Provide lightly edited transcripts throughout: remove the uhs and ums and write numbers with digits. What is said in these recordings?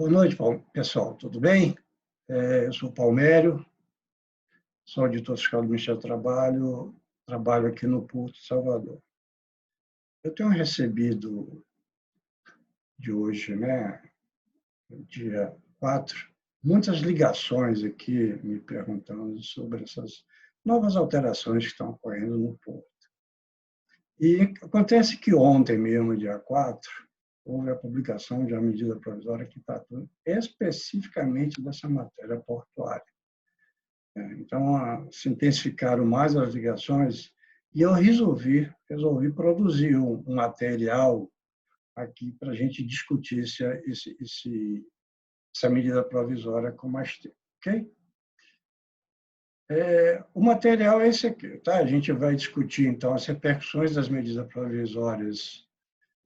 Boa noite, pessoal. Tudo bem? Eu sou Palmério, sou auditor fiscal do Ministério do Trabalho, trabalho aqui no Porto de Salvador. Eu tenho recebido de hoje, dia 4, muitas ligações aqui me perguntando sobre essas novas alterações que estão ocorrendo no Porto. E acontece que ontem mesmo, dia 4, houve a publicação de uma medida provisória que tratou especificamente dessa matéria portuária. Então, se intensificaram mais as ligações e eu resolvi produzir um material aqui para a gente discutir essa medida provisória com mais tempo, ok? O material é esse aqui, tá? A gente vai discutir, então, as repercussões das medidas provisórias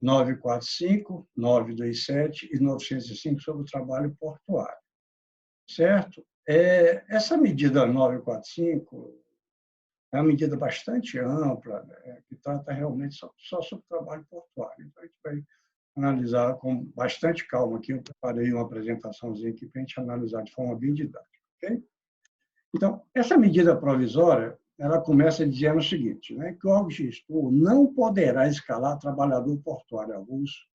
945, 927 e 905 sobre o trabalho portuário, certo? Essa medida 945 é uma medida bastante ampla, né, que trata realmente só sobre o trabalho portuário. Então, a gente vai analisar com bastante calma aqui. Eu preparei uma apresentaçãozinha aqui para a gente analisar de forma bem didática. Okay? Então, essa medida provisória, ela começa dizendo o seguinte, né, que o órgão gestor não poderá escalar trabalhador portuário avulso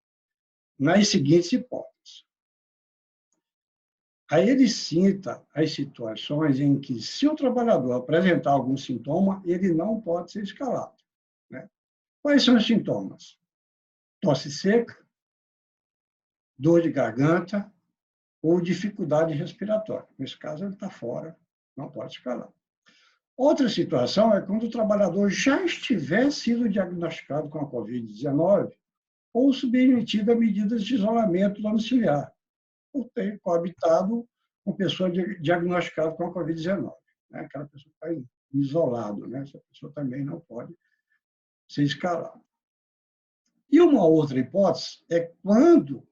nas seguintes hipóteses. Aí ele cita as situações em que, se o trabalhador apresentar algum sintoma, ele não pode ser escalado. Né? Quais são os sintomas? Tosse seca, dor de garganta ou dificuldade respiratória. Nesse caso, ele está fora, não pode escalar. Outra situação é quando o trabalhador já estiver sido diagnosticado com a Covid-19 ou submetido a medidas de isolamento domiciliar, por ter coabitado com pessoa diagnosticada com a Covid-19. Né? Aquela pessoa está isolado, né? Essa pessoa também não pode ser escalada. E uma outra hipótese é quando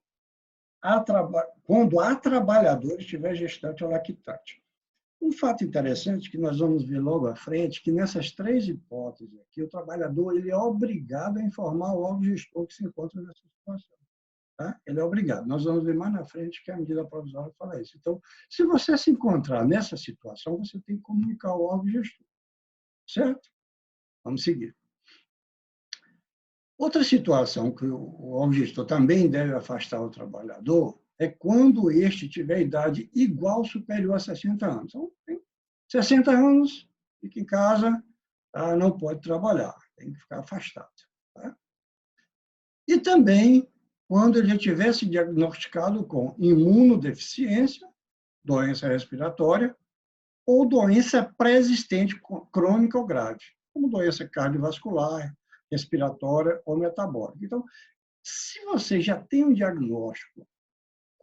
a trabalhadora estiver gestante ou lactante. Um fato interessante que nós vamos ver logo à frente, que nessas três hipóteses aqui, o trabalhador ele é obrigado a informar o órgão gestor que se encontra nessa situação. Tá? Ele é obrigado. Nós vamos ver mais na frente que a medida provisória fala isso. Então, se você se encontrar nessa situação, você tem que comunicar ao órgão gestor. Certo? Vamos seguir. Outra situação que o órgão gestor também deve afastar o trabalhador é quando este tiver idade igual ou superior a 60 anos. Então, tem 60 anos, fica em casa, não pode trabalhar, tem que ficar afastado. Tá? E também quando ele tivesse diagnosticado com imunodeficiência, doença respiratória, ou doença pré-existente crônica ou grave, como doença cardiovascular, respiratória ou metabólica. Então, se você já tem um diagnóstico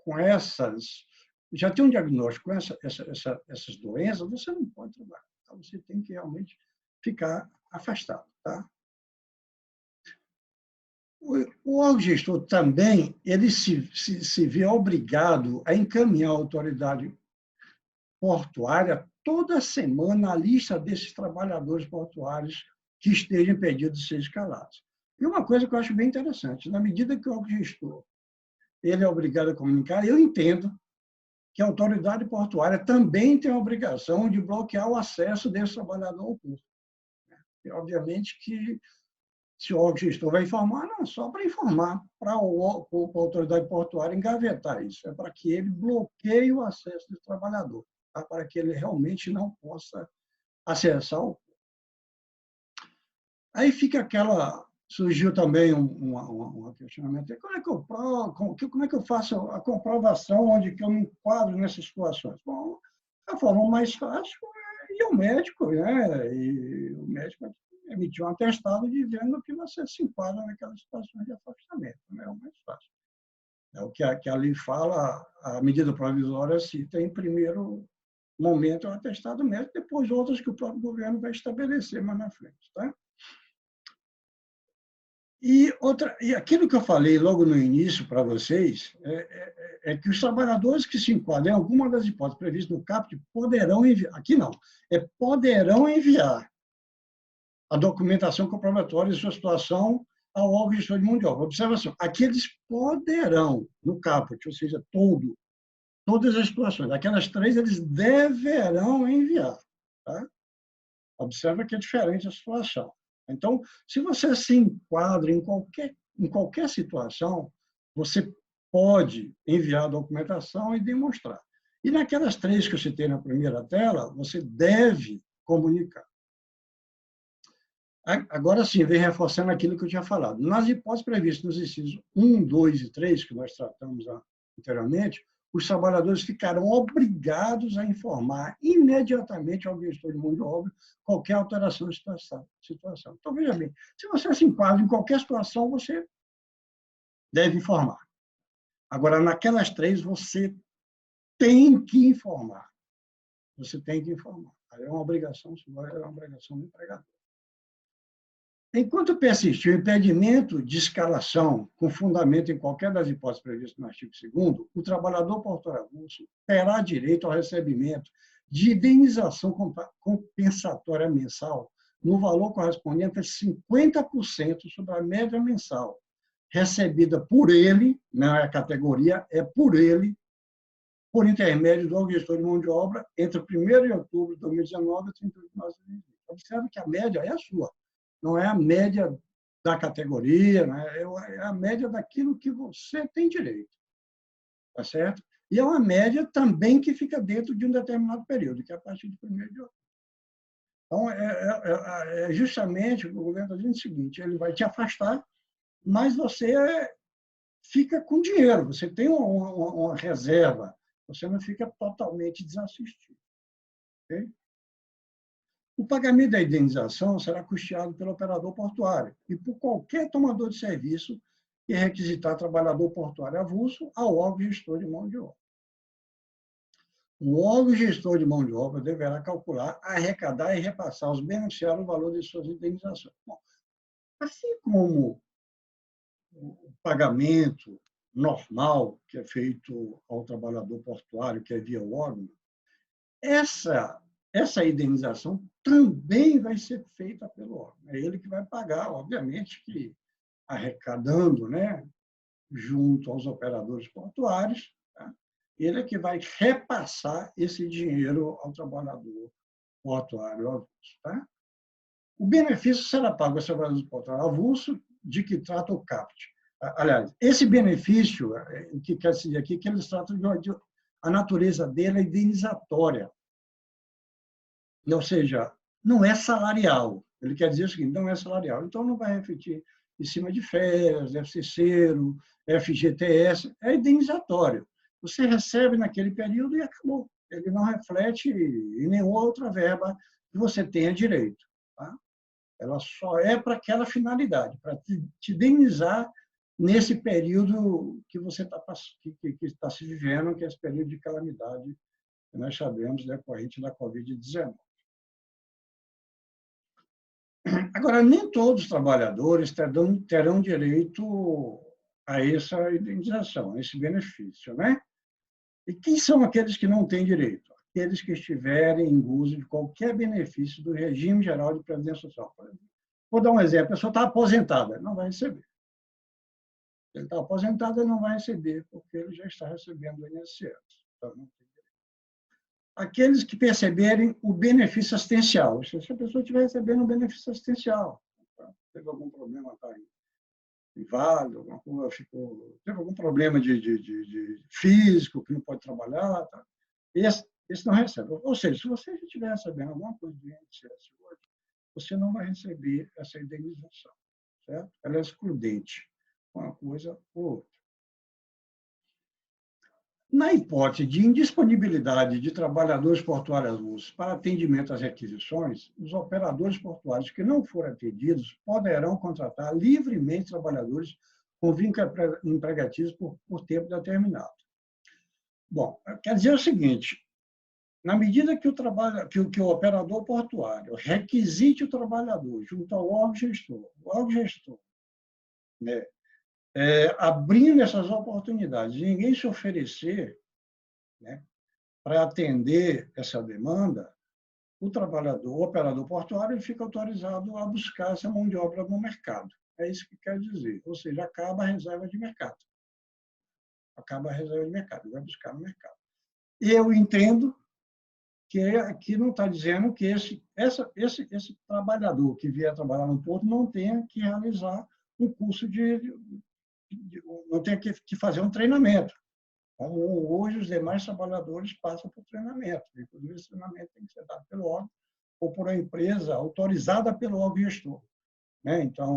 com essas doenças, você não pode trabalhar. Então, você tem que realmente ficar afastado. Tá? O órgão gestor também ele se vê obrigado a encaminhar a autoridade portuária toda semana a lista desses trabalhadores portuários que estejam impedidos de ser escalados. E uma coisa que eu acho bem interessante, na medida que o órgão gestor ele é obrigado a comunicar, eu entendo que a autoridade portuária também tem a obrigação de bloquear o acesso desse trabalhador ao porto. E, obviamente, que se o órgão gestor vai informar, não é só para informar, para a autoridade portuária engavetar isso, é para que ele bloqueie o acesso do trabalhador, tá? Para que ele realmente não possa acessar o. Aí fica aquela. Surgiu também um questionamento: como é que eu faço a comprovação onde que eu me enquadro nessas situações? Bom, a forma mais fácil é ir ao médico, né? E o médico emitir um atestado dizendo que você se enquadra naquelas situações de afastamento. Né? É o mais fácil. É o que a lei fala, a medida provisória cita em primeiro momento é o atestado médico, depois outras que o próprio governo vai estabelecer mais na frente. Tá? E aquilo que eu falei logo no início para vocês é que os trabalhadores que se enquadram em alguma das hipóteses previstas no CAPT poderão enviar, aqui não, poderão enviar a documentação comprobatória de sua situação ao órgão gestor de mão de obra. Observação, aqui eles poderão, no caput, ou seja, todo, todas as situações. Aquelas 3, eles deverão enviar. Tá? Observa que é diferente a situação. Então, se você se enquadra em qualquer situação, você pode enviar a documentação e demonstrar. E naquelas 3 que eu citei na primeira tela, você deve comunicar. Agora sim, vem reforçando aquilo que eu tinha falado. Nas hipóteses previstas nos incisos 1, 2 e 3, que nós tratamos anteriormente, os trabalhadores ficarão obrigados a informar imediatamente ao gestor de mão de obra qualquer alteração de situação. Então, veja bem, se você se enquadra em qualquer situação, você deve informar. Agora, naquelas 3, você tem que informar. Você tem que informar. É uma obrigação sua, é uma obrigação do empregador. Enquanto persistir o impedimento de escalação com fundamento em qualquer das hipóteses previstas no artigo 2º, o trabalhador portuário avulso terá direito ao recebimento de indenização compensatória mensal no valor correspondente a 50% sobre a média mensal, recebida por ele, não é a categoria, é por ele, por intermédio do gestor de mão de obra, entre 1º de outubro de 2019 e 31 de março de 2020. Observe que a média é a sua. Não é a média da categoria, né? É a média daquilo que você tem direito. Tá certo? E é uma média também que fica dentro de um determinado período, que é a partir de 1º de outubro. Então, é justamente o governo está dizendo o seguinte: ele vai te afastar, mas você fica com dinheiro, você tem uma reserva, você não fica totalmente desassistido. Okay? O pagamento da indenização será custeado pelo operador portuário e por qualquer tomador de serviço que requisitar trabalhador portuário avulso ao órgão gestor de mão de obra. O órgão gestor de mão de obra deverá calcular, arrecadar e repassar aos beneficiários o valor de suas indenizações. Bom, assim como o pagamento normal que é feito ao trabalhador portuário, que é via o órgão, essa indenização também vai ser feita pelo órgão. É ele que vai pagar, obviamente, que arrecadando, né, junto aos operadores portuários, tá? Ele é que vai repassar esse dinheiro ao trabalhador portuário avulso. Tá? O benefício será pago aos trabalhadores portuários avulso, de que trata o CAPT. Aliás, esse benefício, o que quer dizer aqui, que eles tratam a natureza dele é indenizatória. Ou seja, não é salarial. Ele quer dizer o seguinte: não é salarial. Então, não vai refletir em cima de férias, FCC, FGTS, é indenizatório. Você recebe naquele período e acabou. Ele não reflete em nenhuma outra verba que você tenha direito. Tá? Ela só é para aquela finalidade, para te indenizar nesse período que você está se vivendo, que é esse período de calamidade que nós sabemos decorrente da Covid-19. Agora, nem todos os trabalhadores terão direito a essa indenização, a esse benefício, né? E quem são aqueles que não têm direito? Aqueles que estiverem em uso de qualquer benefício do regime geral de previdência social. Vou dar um exemplo: a pessoa está aposentada, não vai receber. Ele está aposentado, ele não vai receber, porque ele já está recebendo o INSS. Então, não tem direito. Aqueles que perceberem o benefício assistencial. Se a pessoa estiver recebendo um benefício assistencial, teve algum problema, está inválido, alguma coisa, teve algum problema de físico, que não pode trabalhar, tá? Esse não recebe. Ou seja, se você estiver recebendo alguma coisa do INSS hoje, você não vai receber essa indenização, certo? Ela é excludente, uma coisa ou outra. Na hipótese de indisponibilidade de trabalhadores portuários avulsos para atendimento às requisições, os operadores portuários que não forem atendidos poderão contratar livremente trabalhadores com vínculo empregatício por tempo determinado. Bom, quer dizer o seguinte: na medida que o operador portuário requisite o trabalhador junto ao órgão gestor, o órgão gestor, né, abrindo essas oportunidades, e ninguém se oferecer, né, para atender essa demanda, o operador portuário, ele fica autorizado a buscar essa mão de obra no mercado. É isso que quer dizer. Ou seja, acaba a reserva de mercado. Acaba a reserva de mercado, ele vai buscar no mercado. Eu entendo que aqui não está dizendo que esse trabalhador que vier trabalhar no porto não tenha que realizar um curso não tenha que fazer um treinamento. Como hoje os demais trabalhadores passam por treinamento. Inclusive, esse treinamento tem que ser dado pelo órgão ou por uma empresa autorizada pelo órgão gestor. Então,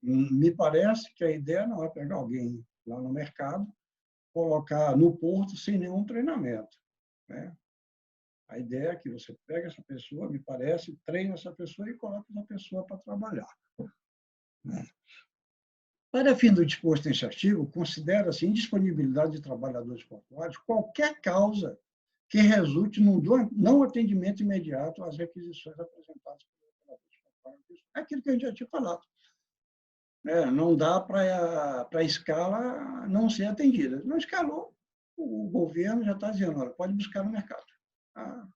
me parece que a ideia não é pegar alguém lá no mercado, colocar no porto sem nenhum treinamento. A ideia é que você pega essa pessoa, me parece, treina essa pessoa e coloca essa pessoa para trabalhar. Para fim do disposto neste artigo, considera-se indisponibilidade de trabalhadores portuários qualquer causa que resulte num não atendimento imediato às requisições apresentadas pelos trabalhadores portuários. É aquilo que a gente já tinha falado. Não dá para a escala não ser atendida. Não escalou, o governo já está dizendo, olha, pode buscar no mercado. A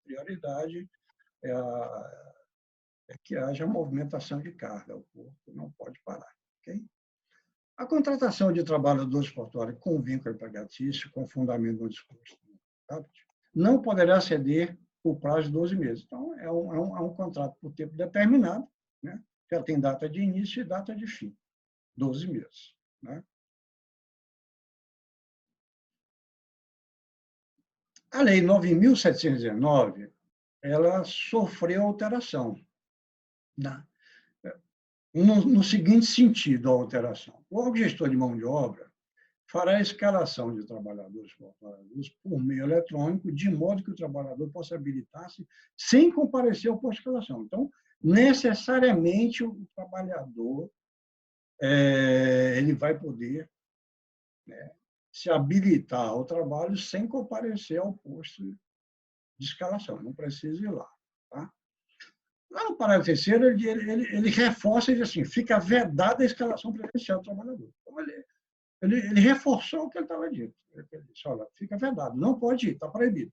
prioridade é que haja movimentação de carga. O porto não pode parar. Okay? A contratação de trabalhadores portuários com vínculo empregatício, com fundamento no disposto, não poderá ceder por prazo de 12 meses. Então, é um contrato por tempo determinado, já tem data de início e data de fim, 12 meses. A Lei 9.719, ela sofreu alteração. No seguinte sentido, a alteração. O órgão gestor de mão de obra fará a escalação de trabalhadores portuários por meio eletrônico, de modo que o trabalhador possa habilitar-se sem comparecer ao posto de escalação. Então, necessariamente, o trabalhador ele vai poder se habilitar ao trabalho sem comparecer ao posto de escalação. Não precisa ir lá. Tá? Lá no parágrafo terceiro, ele reforça e diz assim, fica vedada a escalação presencial do trabalhador. Então, ele reforçou o que ele estava dito. Ele disse, olha, fica vedado, não pode ir, está proibido.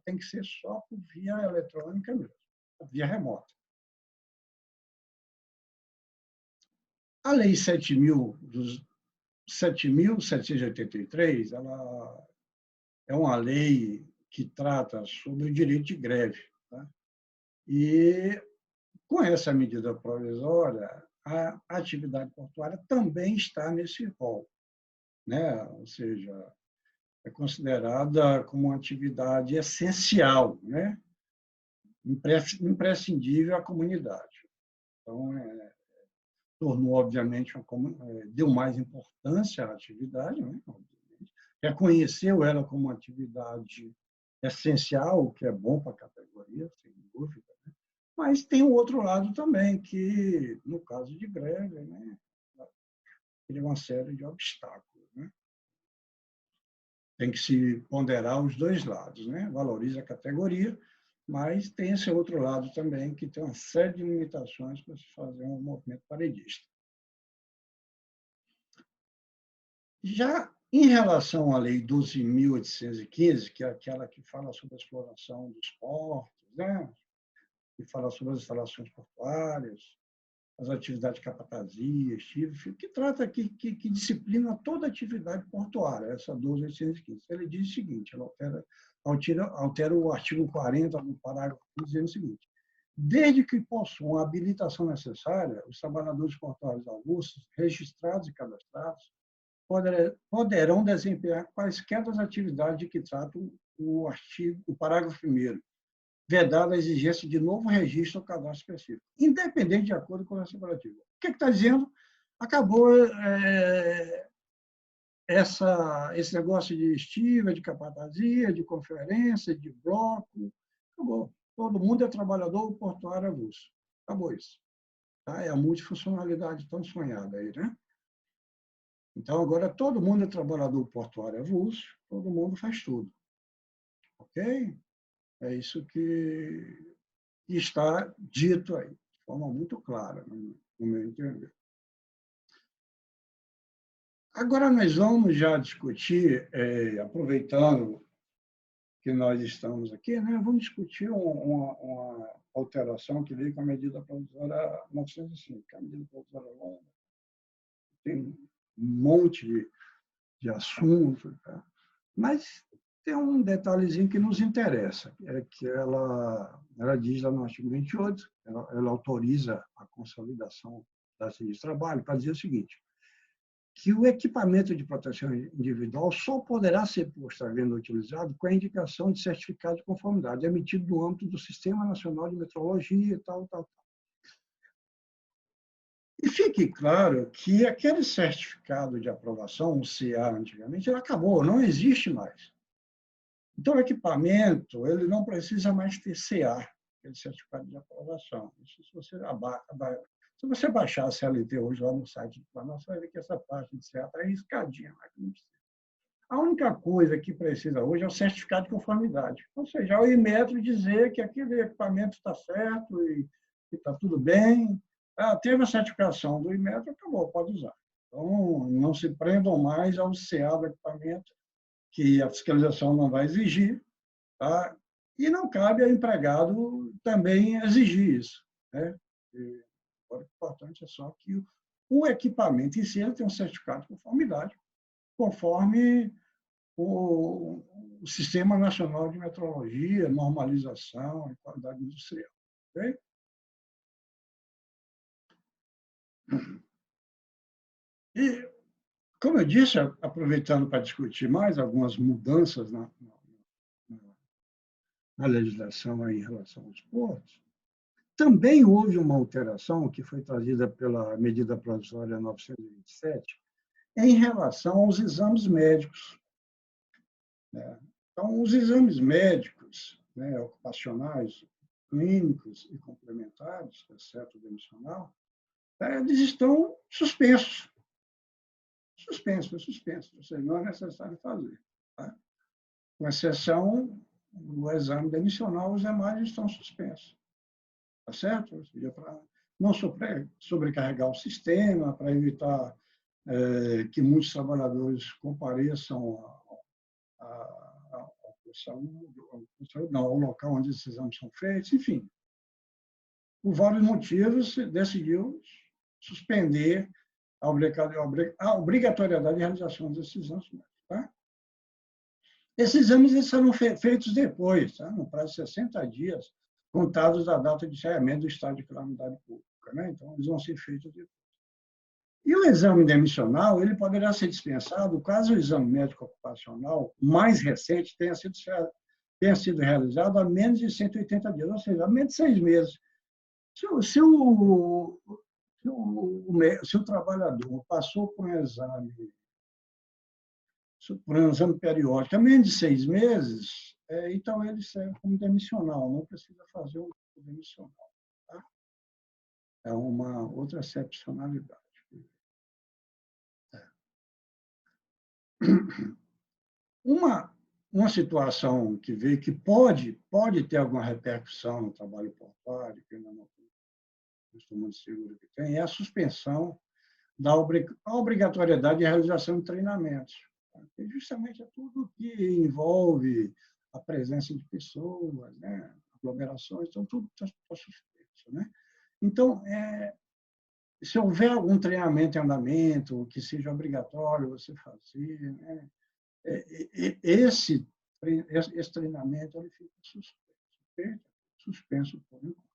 Tem que ser só por via eletrônica mesmo, via remota. A Lei 7.783, ela é uma lei que trata sobre o direito de greve. Tá? E, com essa medida provisória, a atividade portuária também está nesse rol. Ou seja, é considerada como uma atividade essencial, imprescindível à comunidade. Então, tornou, obviamente, deu mais importância à atividade, reconheceu ela como uma atividade essencial, o que é bom para a categoria, sem dúvida. Mas tem o outro lado também, que, no caso de greve, tem uma série de obstáculos. Tem que se ponderar os dois lados. Valoriza a categoria, mas tem esse outro lado também, que tem uma série de limitações para se fazer um movimento paredista. Já em relação à Lei 12.815, que é aquela que fala sobre a exploração dos portos, que fala sobre as instalações portuárias, as atividades de capatazia, que trata, que disciplina toda a atividade portuária, essa 12.815. Ele diz o seguinte, ela altera o artigo 40, no parágrafo 15, dizendo o seguinte, desde que possuam a habilitação necessária, os trabalhadores portuários avulsos, registrados e cadastrados, poderão desempenhar quaisquer das atividades de que trata o parágrafo 1º, vedada a exigência de novo registro ou cadastro específico, independente de acordo com a separativo. O que está dizendo? Acabou esse negócio de estiva, de capatazia, de conferência, de bloco. Acabou. Todo mundo é trabalhador portuário avulso. Acabou isso. Tá? É a multifuncionalidade tão sonhada aí, Então, agora, todo mundo é trabalhador portuário avulso, todo mundo faz tudo. Ok? É isso que está dito aí, de forma muito clara, no meu entender. Agora, nós vamos já discutir, aproveitando que nós estamos aqui, vamos discutir uma alteração que veio com a medida provisória 905, que é a medida provisória longa. Tem um monte de assuntos, Mas tem um detalhezinho que nos interessa, é que ela diz lá no artigo 28, ela autoriza a consolidação da ciência de trabalho para dizer o seguinte, que o equipamento de proteção individual só poderá ser posto à venda utilizado com a indicação de certificado de conformidade emitido no âmbito do Sistema Nacional de Metrologia e tal, tal, tal. E fique claro que aquele certificado de aprovação, o CA antigamente, ele acabou, não existe mais. Então, o equipamento ele não precisa mais ter CA, aquele certificado de aprovação. Isso, se você baixar a CLT hoje lá no site do Planalto, você vai ver que essa parte de CA está riscadinha. A única coisa que precisa hoje é o certificado de conformidade. Ou seja, é o Inmetro dizer que aquele equipamento está certo e está tudo bem. Teve a certificação do Inmetro, acabou, pode usar. Então, não se prendam mais ao CA do equipamento, que a fiscalização não vai exigir, tá? E não cabe ao empregado também exigir isso, né? O importante é só que o equipamento em si tem um certificado de conformidade, conforme o Sistema Nacional de Metrologia, Normalização e Qualidade Industrial. Okay? E, como eu disse, aproveitando para discutir mais algumas mudanças na legislação em relação aos portos, também houve uma alteração que foi trazida pela medida provisória 927 em relação aos exames médicos. Então, os exames médicos, ocupacionais, clínicos e complementares, exceto o demissional, eles estão suspensos. Suspensos, ou seja, não é necessário fazer. Tá? Com exceção do exame demissional, os demais estão suspensos. Tá certo? Ou seja, para não sobrecarregar o sistema, para evitar que muitos trabalhadores compareçam ao local onde esses exames são feitos, enfim. Por vários motivos, decidiu suspender a obrigatoriedade de realização desses exames. Tá? Esses exames eles serão feitos depois, tá? No prazo de 60 dias, contados da data de encerramento do estado de calamidade pública. Né? Então, eles vão ser feitos depois. E o exame demissional ele poderá ser dispensado caso o exame médico ocupacional mais recente tenha sido realizado há menos de 180 dias, ou seja, há menos de 6 meses. Se o trabalhador passou por um exame periódico há menos de 6 meses, então ele serve como demissional, não precisa fazer um demissional. Tá? É uma outra excepcionalidade. Uma situação que veio que pode ter alguma repercussão no trabalho portuário, que ainda não estou muito seguro que tem, é a suspensão da obrigatoriedade de realização de treinamentos. Que justamente é tudo que envolve a presença de pessoas, né? Aglomerações, então tudo está suspenso. Né? Então, se houver algum treinamento em andamento, que seja obrigatório você fazer, né? Esse treinamento ele fica suspenso por enquanto.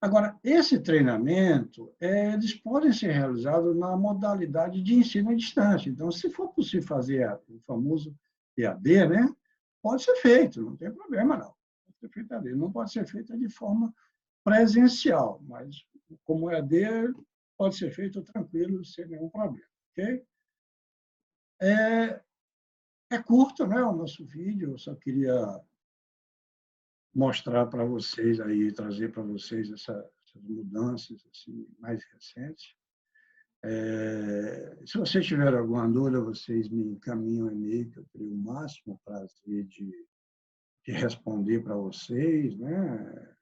Agora, esse treinamento, eles podem ser realizados na modalidade de ensino à distância. Então, se for possível fazer o famoso EAD, né, pode ser feito, não tem problema, não. Pode ser feito EAD. Não pode ser feito de forma presencial, mas como EAD, pode ser feito tranquilo, sem nenhum problema. Ok? É curto, né, o nosso vídeo, eu só queria mostrar para vocês aí, trazer para vocês essas mudanças assim, mais recentes. Se vocês tiverem alguma dúvida, vocês me encaminham um e-mail, que eu terei o máximo prazer de responder para vocês. Né?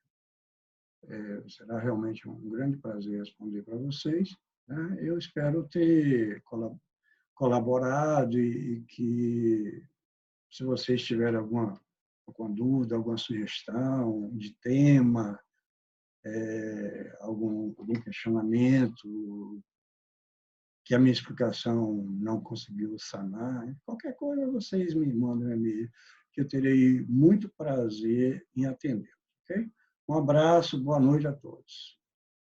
Será realmente um grande prazer responder para vocês. Né? Eu espero ter colaborado e que, se vocês tiverem alguma dúvida, alguma sugestão de tema, algum questionamento, que a minha explicação não conseguiu sanar, qualquer coisa vocês me mandam um e-mail, que eu terei muito prazer em atender. Ok? Um abraço, boa noite a todos.